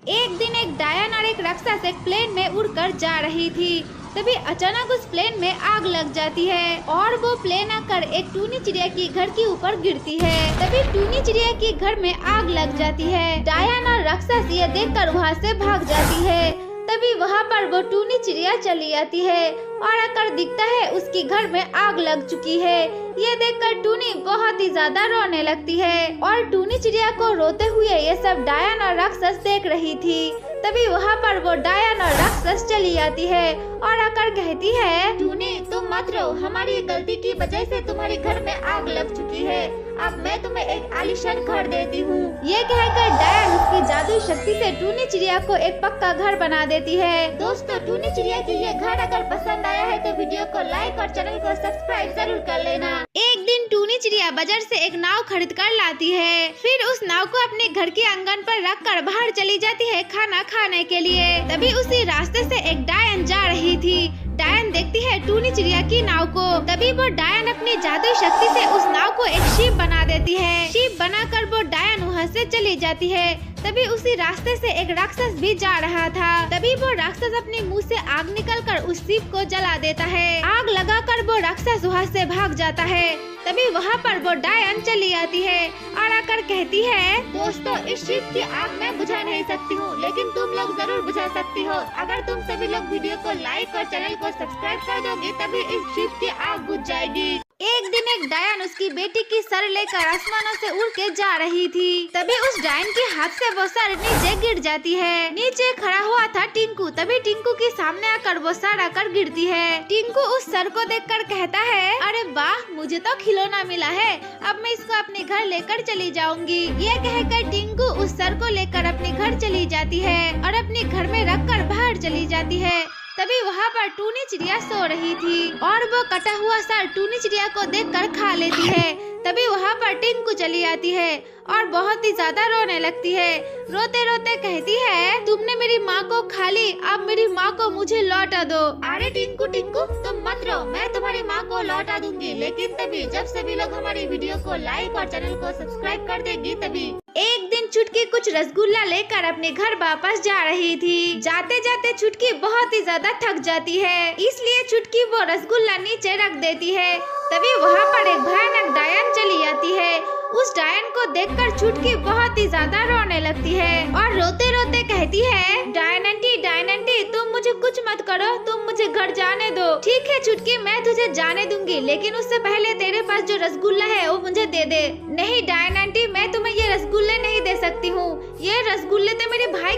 एक दिन एक डायन और एक राक्षस एक प्लेन में उड़कर जा रही थी। तभी अचानक उस प्लेन में आग लग जाती है और वो प्लेन आकर एक टूनी चिड़िया की घर के ऊपर गिरती है। तभी टूनी चिड़िया के घर में आग लग जाती है। डायन और राक्षस ये देखकर वहाँ से भाग जाती है। तभी वहाँ पर वो टूनी चिड़िया चली आती है और आकर दिखता है उसके घर में आग लग चुकी है। ये देखकर टूनी बहुत ही ज्यादा रोने लगती है और टूनी चिड़िया को रोते हुए ये सब डायन और राक्षस देख रही थी। तभी वहाँ पर वो डायन और राक्षस चली आती है और आकर कहती है, टूनी तुम मत रो, हमारी गलती की वजह से तुम्हारे घर में आग लग चुकी है। अब मैं तुम्हें एक आलीशान घर देती हूँ। ये कहकर डायन उसकी जादुई शक्ति से टूनी चिड़िया को एक पक्का घर बना देती है। दोस्तों, टूनी चिड़िया की ये घर अगर पसंद आया है तो वीडियो को लाइक और चैनल को सब्सक्राइब जरूर कर लेना। एक दिन टूनी चिड़िया बाजार से एक नाव खरीद कर लाती है। फिर उस नाव को अपने घर के आंगन पर रखकर बाहर चली जाती है खाना खाने के लिए। तभी उसी रास्ते से एक डायन जा रही थी। डायन देखती है टूनी चिड़िया की नाव को। तभी वो डायन अपनी जादुई शक्ति से उस नाव को एक शिप बना देती है। शिप बनाकर वो डायन वहाँ से चली जाती है। तभी उसी रास्ते से एक राक्षस भी जा रहा था। तभी वो राक्षस अपने मुंह से आग निकलकर उस शिप को जला देता है। आग लगाकर वो राक्षस वहाँ से भाग जाता है। तभी वहाँ पर वो डायन चली आती है और आकर कहती है, दोस्तों, इस शिप की आग मैं बुझा नहीं सकती हूँ, लेकिन तुम लोग जरूर बुझा सकती हो। अगर तुम सभी लोग वीडियो को लाइक और चैनल को सब्सक्राइब कर दोगे तभी इस शिप की आग बुझ जाएगी। एक दिन एक डायन उसकी बेटी की सर लेकर आसमानों से उड़ के जा रही थी। तभी उस डायन के हाथ से वो सर नीचे गिर जाती है। नीचे खड़ा हुआ था टिंकू। तभी टिंकू के सामने आकर वो सर आकर गिरती है। टिंकू उस सर को देखकर कहता है, अरे वाह, मुझे तो खिलौना मिला है, अब मैं इसको अपने घर लेकर चली जाऊंगी। ये कहकर टिंकू उस सर को लेकर अपने घर चली जाती है और अपने घर में रखकर बाहर चली जाती है। तभी वहाँ पर टूनी चिड़िया सो रही थी और वो कटा हुआ सर टूनी चिड़िया को देखकर खा लेती है। तभी वहाँ पर टिंकू चली आती है और बहुत ही ज्यादा रोने लगती है। रोते रोते कहती है, तुमने मेरी माँ को खा ली, अब मेरी माँ को मुझे लौटा दो। अरे टिंकू टिंकू, तुम मत रो, मैं तुम्हारी माँ को लौटा दूंगी, लेकिन तभी जब सभी लोग हमारी वीडियो को लाइक और चैनल को सब्सक्राइब कर देगी तभी। एक दिन चुटकी कुछ रसगुल्ला लेकर अपने घर वापस जा रही थी। जाते जाते चुटकी बहुत ही ज्यादा थक जाती है, इसलिए चुटकी वो रसगुल्ला नीचे रख देती है। तभी वहाँ पर एक भयानक डायन चली आती है। उस डायन को देखकर चुटकी बहुत ही ज्यादा रोने लगती है और रोते रोते कहती है, डायन आंटी, तुम मुझे कुछ मत करो, तुम मुझे घर जाने दो। ठीक है चुटकी, मैं तुझे जाने दूंगी, लेकिन उससे पहले तेरे पास जो रसगुल्ला है वो मुझे दे दे। नहीं डायन आंटी, मैं तुम्हें ये रसगुल्ले नहीं दे सकती हूँ, ये रसगुल्ले तो मेरे भाई